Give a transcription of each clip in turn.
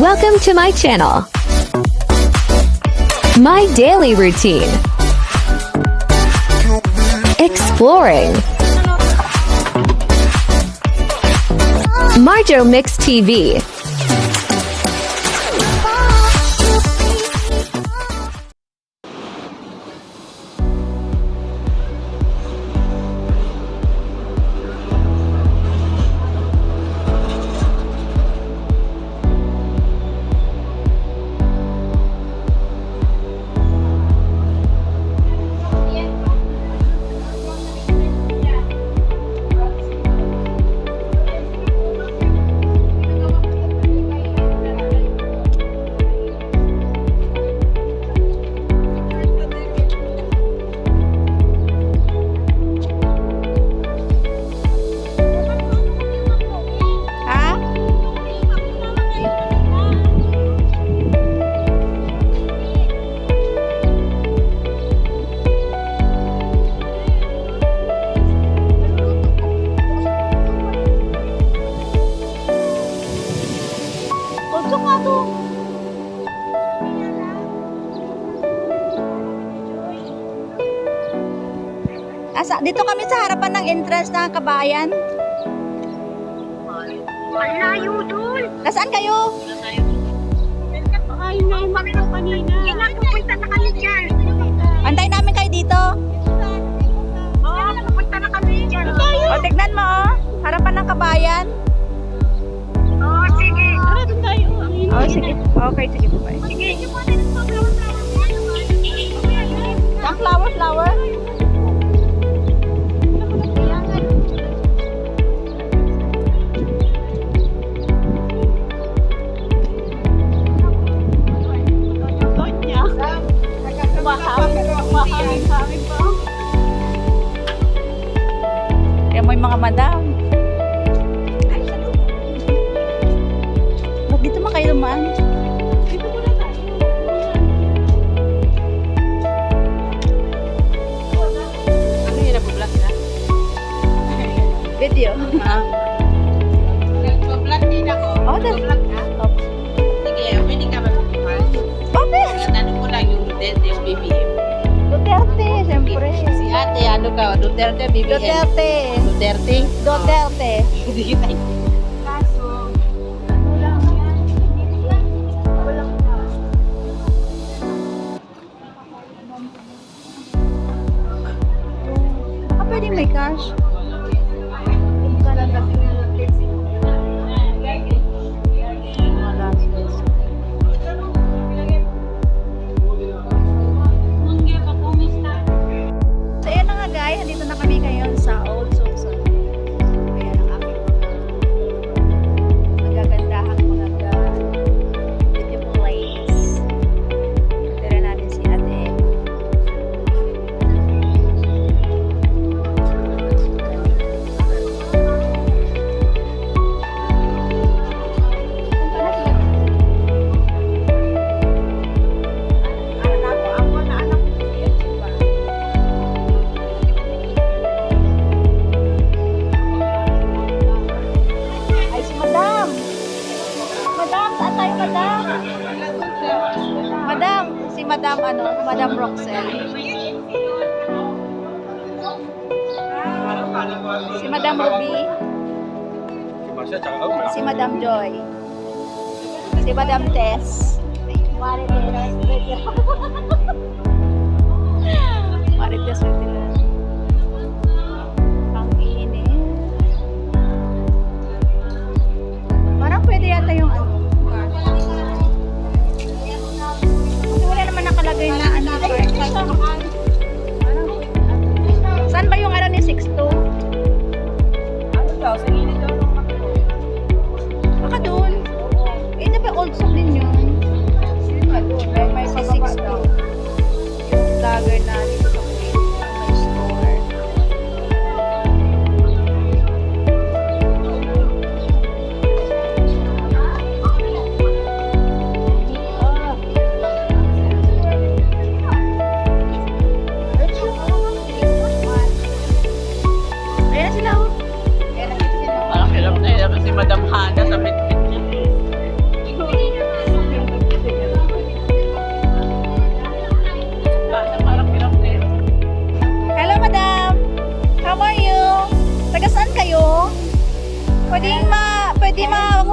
Welcome to my channel. My daily routine. Exploring. Marjo Mix TV. Dito kami sa harapan ng entrance ng Kabayan. Malayo dun. Nasaan kayo? Ay, no, kami nung kanina. Pupunta na kami dyan. Antay namin kayo dito. Oo, pupunta na kami dyan. O, tignan mo, oh. Harapan ng Kabayan. Oo, sige. Tara, dun tayo. Oh, sige. Okay, sige po. Bye. Sige. Ang flower. Kaya may mga madam. Ba't dito man kayo dumaan? Dito muna tayo. Ano yun, nabublog na? Video. Nagbablog din ako. Oh, Nagbablog ka? Sige, pwede ka mag-vlog. Okay. Tanong ko lang yung yung BBM. Duterte, siyempre. Si ate, ano ka? Duterte, BBM. Duterte. Duterte? Duterte. Hindi kita. Kaso, ano lang yan? Walang Baka pwedeng may cash. So, ayan na nga guys, nandito na kami ngayon sa Old Susan. Ayan ang aking mga magagandahang mga beautiful place. Tira natin si ate. Ay, si Madam. Madam, saan tayo, Madam? Madam, si Madam, Madam Roxelle. Si Madam Ruby. Si Madam Joy. Si Madam Tess. Marites Retiro. Ang init. Parang pwede yata yung ano. Kasi wala naman nakalagay na ano. Saan ba yung ano ni 6'2"? Ano daw? Sa gilid daw nung makikita. Baka doon. Eh, na ba old song din yun? Sino nga doon? May Si pababa 6'2". daw. Yung vlogger na dito sa Kuwait. May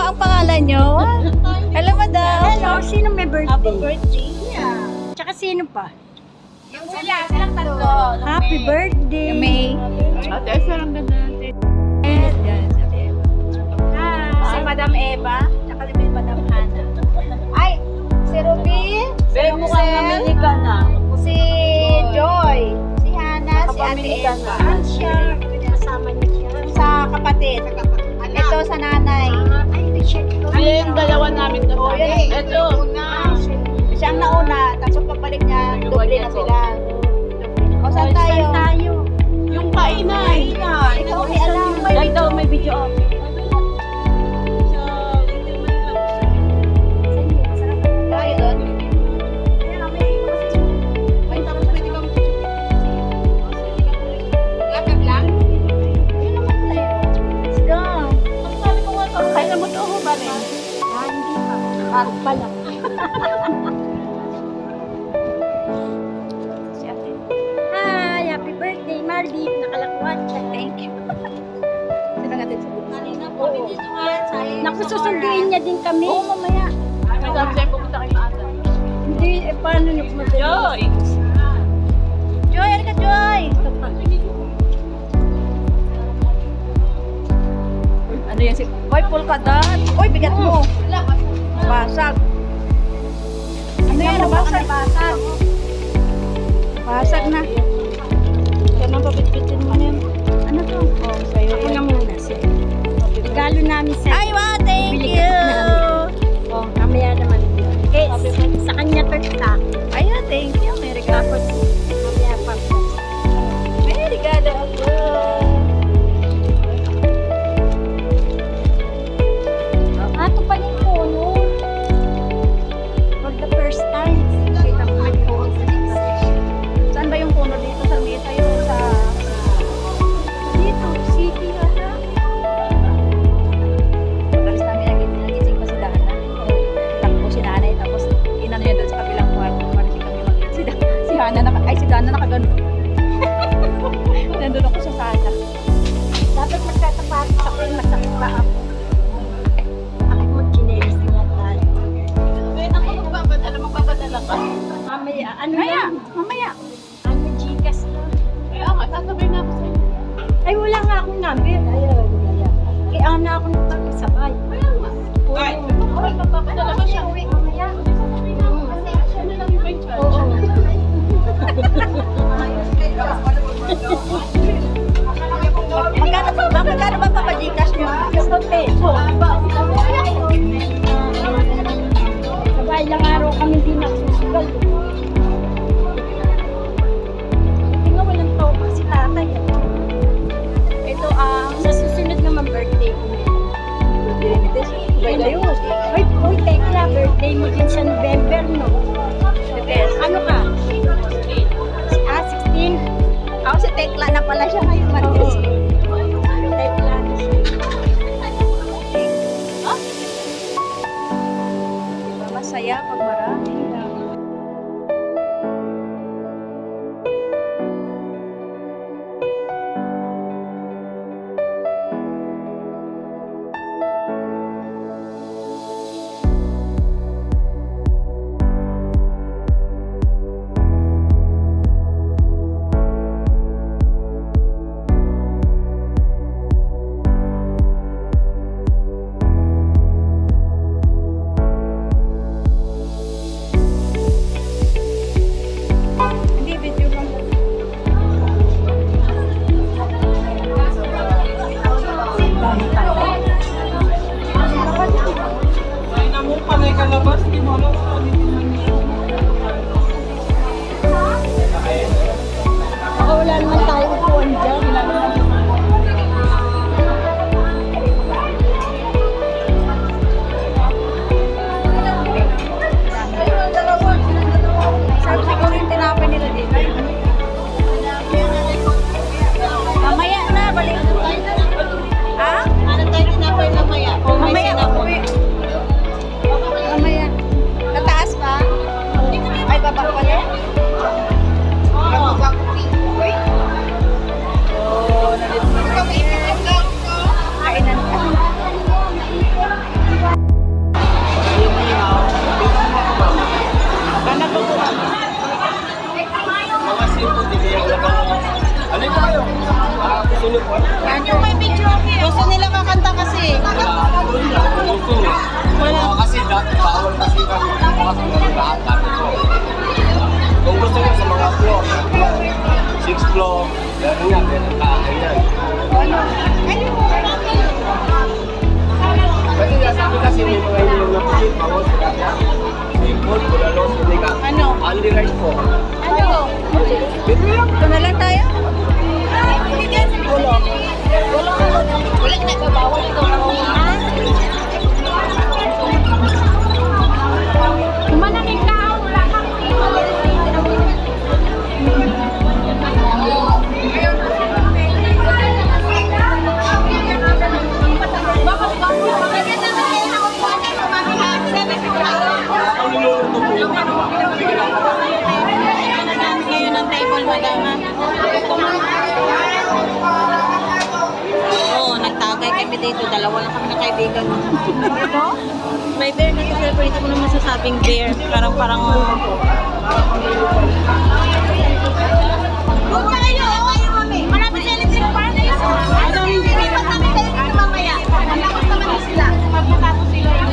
ang pangalan nyo? Hello, madam. Hello, sino may birthday? Happy birthday. Tsaka sino pa? Yung silang tatlo. Happy birthday. Yung May. Ate, sarang ganda natin. Yan, sabi Eva. Si Madam Eva. Tsaka si Madam Hana. Ay, si Ruby. Si Babe, mukhang Rosel. namili ka na. Si Joy. Si Hana. Si Ate Nakapamili ka Eva. na. Siya, kasama niya siya. Sa kapatid. Ito sa nanay. Ay, yung dalawa namin na Oh, yun. Ito. Siya ang nauna. Tapos pagbalik niya, doble na sila. O, saan tayo? Tayo. Yung kainan. Ikaw may alam. Yan daw, may video ako. Tayo doon. Lakad lang? Yun naman pala yun. Let's go. Sabi ko nga, kailan mo ito ba rin? Hindi pa. Parang pala. Si ate. Hi, happy birthday, Marvin. Nakalakuan siya. Thank you. Sino nga din sa bukas? Naku, susunduin niya din kami. Oo, mamaya. May sabi sa'yo, pumunta kayo ng ata. Hindi, paano niyo kumagaling? Joy! Joy, ano ka, Joy? Ano yan si... Hoy, polka dot. Hoy, bigat mo. Basag. Ano yan, nabasag? Basag na. Kaya nang papitpitin mo na yun. Ano to? Oh, sa'yo Ako yan. na muna siya. Regalo namin sa Ay, wow, thank Bili you. ka namin. Oh, mamaya naman. Eh, sa kanya to sa akin. Ayun, thank you. May regalo. Tapos, mamaya pa. May regalo ako. Ito pa rin puno. For the first time. Kita ko may puno. Saan ba yung puno dito? Sa Mita yun? Sa... Dito, city ata. Madalas namin nagising pa si Dana. Takbo si nanay. Tapos inano niya doon sa kabilang kwarto. Para si kami mag si Hana si Dana nakagano. Nandun ako sa sala. Dapat magtatapat sa akin, masakit pa ako. Ako mo chinelis niya tayo. Alam mo, papadala ka. Mamaya, ano Mamaya, yan? mamaya. Ano, Gcash lang. Kaya nga, sasabay na ako sa'yo. Ay, wala nga akong number. Ayun, wala. Kaya na ako nagpapasabay. Ay, papadala ba siya? Mamaya. Siya na lang yung may charge. Oo. Magkano ba papag-Gcash niyo? Yung hotel. Sabay lang araw kami din nagsusugal. Tingnan walang tao si tatay. Ito ang... Sa susunod naman birthday ko. Ganda yun. Uy, teka, birthday mo din sa November, no? Ano ka? 16? Ako si Tekla na pala siya ngayon. Martes. Tekla na siya. Diba, masaya pag marami. dito, dalawa lang kami na kaibigan. May bear na pero hindi ko naman masasabing bear. Parang huwag na kayo! Malapit sa electric park na yun. Hindi pa kami kayo dito mamaya. Malapit naman na sila. Magpapapos sila yung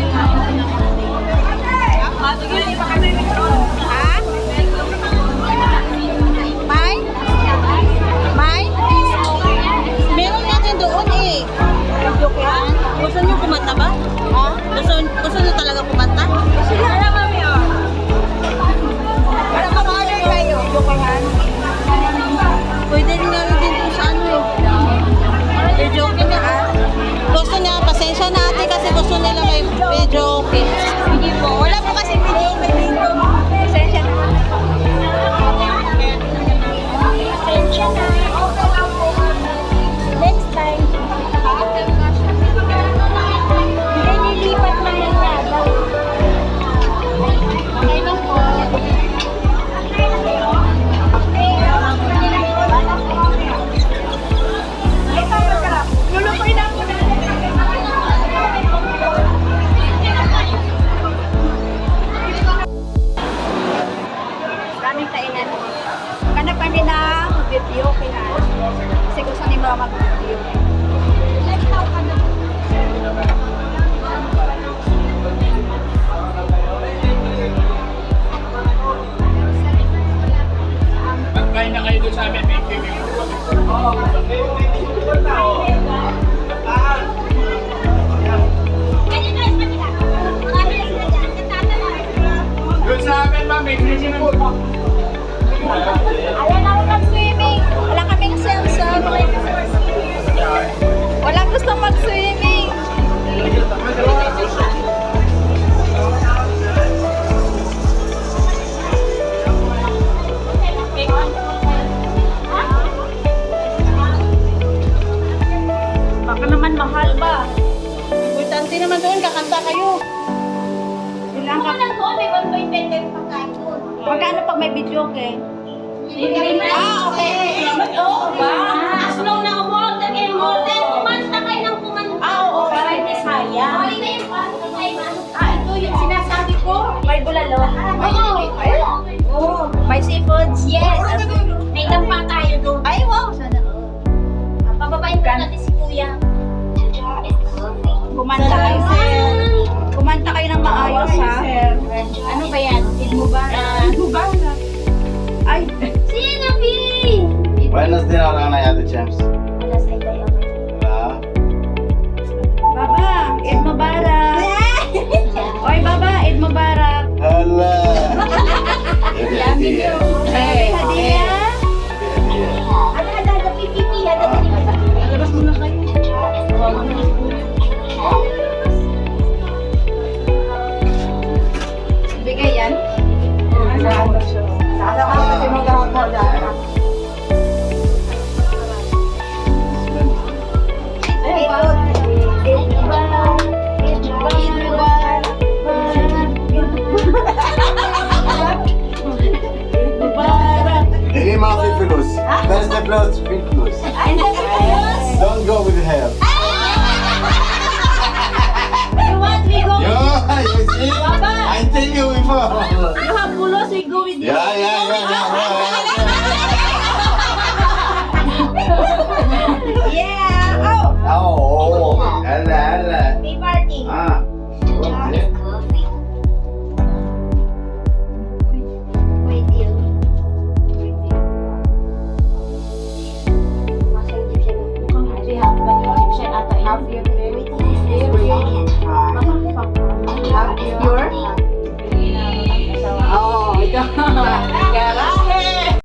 sige, pa kami dito. Ha? May? May? Meron natin doon eh. Gusto niyo kumanta ba? Ha? Gusto niyo talaga kumanta? Sige, alam mami oh. Para mag-order kayo. Jokahan. Pwede rin nga din po sa ano eh. Video okay na ah. Gusto niya, pasensya natin kasi gusto nila may video okay. Sige po. Wala po kasi video okay dito. Pasensya na. Pasensya na. Next time. Hindi nilipat lang yung lagaw. Okay lang po. Lulutuin ako na. Daming kainan. Kanap kami na mag-video kaya kasi gusto ni Mama mag-video. Magkain na kayo doon sa amin, may TV. Doon sa amin, ma'am, may TV na po. Ayaw na ako mag-swimming. Wala kaming sensor. Wala gusto mag-swimming. Baka naman mahal ba? Importante naman doon, kakanta kayo. Ilang ka? Magkano pag may video, okay? Ah, okay. Oo ba? As long na umorder kayo, umorder. Kumanta kayo ng kumanta. Ah, oo. Para hindi sayang. Okay na yung ito yung sinasabi ko. May bulalo. Oo. May seafoods. Yes. May dampa tayo doon. Ay, wow. Sana. Pababain ko natin si Kuya. Kumanta kayo. Kumanta kayo ng maayos, ha? Ano ba yan? Bubala. Ay. Sinabi! Buenos din ako lang na yata, Champs. Wala sa iba yung Wala. Baba, Eid Mubarak. Oy, Baba, Eid Mubarak. Hala. Happy Hey, hadiah. Ano na dada pipipi? Alabas mo na kayo. Bigay yan. Sasama kasi mag-ahapon dahil. Hindi mga filos. First the flows.